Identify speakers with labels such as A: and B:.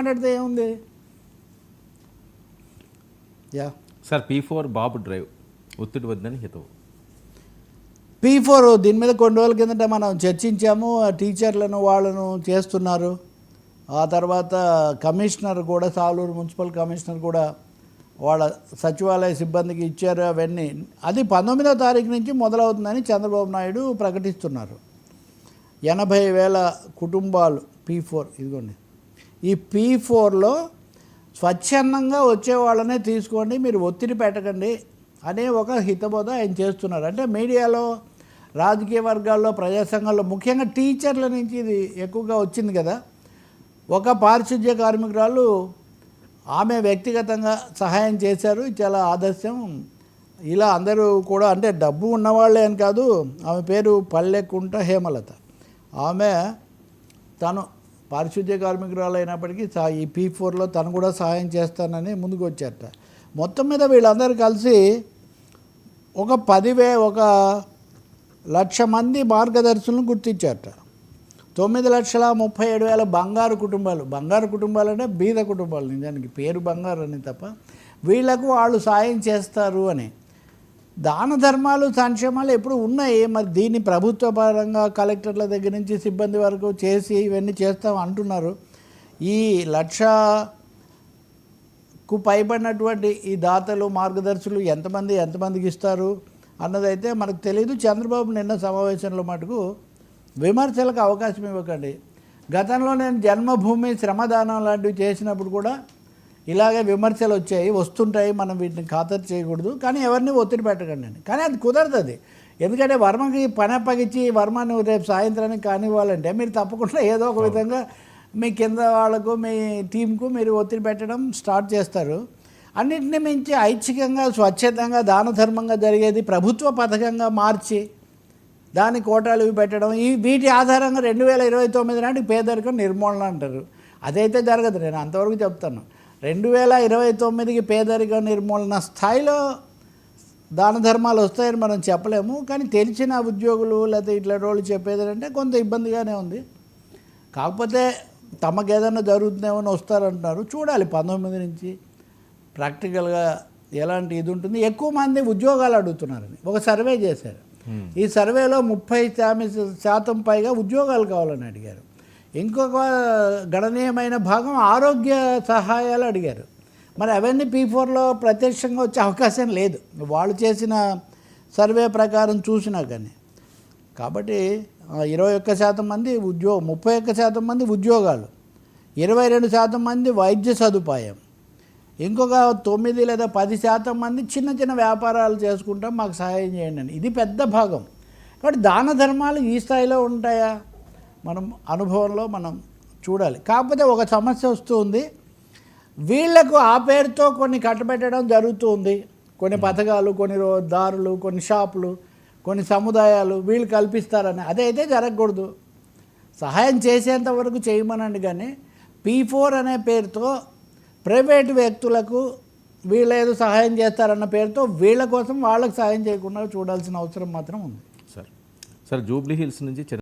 A: మాట్లాడితే ఏముంది? Yeah
B: sir P4 బాబు drive ఒత్తిడి వద్దని హితవు.
A: P4 దీని మీద కొన్ని రోజుల కిందట మనం చర్చించాము. టీచర్లను వాళ్ళను చేస్తున్నారు. ఆ తర్వాత కమిషనర్ కూడా, సాలూరు మున్సిపల్ కమిషనర్ కూడా వాళ్ళ సచివాలయ సిబ్బందికి ఇచ్చారు. అవన్నీ అది 19వ తారీఖు నుంచి మొదలవుతుందని చంద్రబాబు నాయుడు ప్రకటిస్తున్నారు. 80,000 కుటుంబాలు P4. ఇదిగోండి, ఈ P4లో స్వచ్ఛందంగా వచ్చే వాళ్ళనే తీసుకోండి, మీరు ఒత్తిడి పెట్టకండి అనే ఒక హితబోధ ఆయన చేస్తున్నారు. అంటే మీడియాలో, రాజకీయ వర్గాల్లో, ప్రజా సంఘాల్లో, ముఖ్యంగా టీచర్ల నుంచి ఇది ఎక్కువగా వచ్చింది కదా. ఒక పారిశుద్ధ్య కార్మికురాలు ఆమె వ్యక్తిగతంగా సహాయం చేశారు, చాలా ఆదర్శం. ఇలా అందరూ కూడా, అంటే డబ్బు ఉన్నవాళ్ళే అని కాదు, ఆమె పేరు పల్లెకుంట హేమలత. ఆమె తను పారిశుద్ధ్య కార్మికురాలు అయినప్పటికీ ఈ P4లో తను కూడా సహాయం చేస్తానని ముందుకు వచ్చారట. మొత్తం మీద వీళ్ళందరూ కలిసి ఒక 1,00,000 మంది మార్గదర్శులను గుర్తించారట. 9,37,000 బంగారు కుటుంబాలు. బంగారు కుటుంబాలు అంటే బీద కుటుంబాలు, నిజానికి పేరు బంగారు అని తప్ప, వీళ్లకు వాళ్ళు సాయం చేస్తారు అని. దాన ధర్మాలు, సంక్షేమాలు ఎప్పుడు ఉన్నాయి. మరి దీన్ని ప్రభుత్వ పరంగా కలెక్టర్ల దగ్గర నుంచి సిబ్బంది వరకు చేసి ఇవన్నీ చేస్తాం అంటున్నారు. ఈ 1,00,000కు పైబడినటువంటి ఈ దాతలు, మార్గదర్శులు ఎంతమందికి ఇస్తారు అన్నదైతే మనకు తెలియదు. చంద్రబాబు నిన్న సమావేశంలో మటుకు విమర్శలకు అవకాశం ఇవ్వకండి. గతంలో నేను జన్మభూమి శ్రమదానం లాంటివి చేసినప్పుడు కూడా ఇలాగే విమర్శలు వస్తుంటాయి, మనం వీటిని ఖాతరు చేయకూడదు, కానీ ఎవరిని ఒత్తిడి పెట్టకండి అని. కానీ అది కుదరదు. అది ఎందుకంటే వర్మకి పని అప్పగించి వర్మను రేపు సాయంత్రానికి కానివ్వాలంటే మీరు తప్పకుండా ఏదో ఒక విధంగా మీ కింద వాళ్ళకు, మీ టీంకు మీరు ఒత్తిడి పెట్టడం స్టార్ట్ చేస్తారు. అన్నింటినీ మించి ఐచ్ఛికంగా, స్వచ్ఛందంగా, దాన ధర్మంగా జరిగేది ప్రభుత్వ పథకంగా మార్చి దాని కోటాలు ఇవి పెట్టడం, వీటి ఆధారంగా 2029 నాటికి పేదరికం నిర్మూలన అంటారు. అదైతే జరగదు. నేను అంతవరకు చెప్తాను. 2029కి పేదరిక నిర్మూలన స్థాయిలో దాన ధర్మాలు వస్తాయని మనం చెప్పలేము. కానీ తెలిసిన ఉద్యోగులు లేకపోతే ఇట్లా రోజులు చెప్పేది అంటే కొంత ఇబ్బందిగానే ఉంది. కాకపోతే తమకు ఏదైనా జరుగుతుందేమో వస్తారంటున్నారు. చూడాలి 19 నుంచి ప్రాక్టికల్గా ఎలాంటి ఇది ఉంటుంది. ఎక్కువ మంది ఉద్యోగాలు అడుగుతున్నారని ఒక సర్వే చేశారు. ఈ సర్వేలో 30% పైగా ఉద్యోగాలు కావాలని అడిగారు. ఇంకొక గణనీయమైన భాగం ఆరోగ్య సహాయాలు అడిగారు. మరి అవన్నీ P4లో ప్రత్యక్షంగా వచ్చే అవకాశం లేదు, వాళ్ళు చేసిన సర్వే ప్రకారం చూసినా కానీ. కాబట్టి 21% మంది 31% మంది ఉద్యోగాలు, 22% మంది వైద్య సదుపాయం, ఇంకొక 9 లేదా 10% మంది చిన్న చిన్న వ్యాపారాలు చేసుకుంటాం, మాకు సహాయం చేయండి అని. ఇది పెద్ద భాగం. కాబట్టి దాన ధర్మాలు ఈ స్థాయిలో ఉంటాయా మనం అనుభవంలో మనం చూడాలి. కాకపోతే ఒక సమస్య వస్తుంది, వీళ్లకు ఆ పేరుతో కొన్ని కట్టబెట్టడం జరుగుతుంది. కొన్ని పథకాలు, కొన్ని దారులు, కొన్ని షాపులు, కొన్ని సముదాయాలు వీళ్ళు కల్పిస్తారని. అదైతే జరగకూడదు. సహాయం చేసేంత వరకు చేయమనండి. కానీ P4 అనే పేరుతో ప్రైవేటు వ్యక్తులకు వీళ్ళేదో సహాయం చేస్తారన్న పేరుతో వీళ్ళ కోసం వాళ్ళకి సహాయం చేయకుండా చూడాల్సిన అవసరం మాత్రం ఉంది.
B: సార్ జూబ్లీ హిల్స్ నుంచి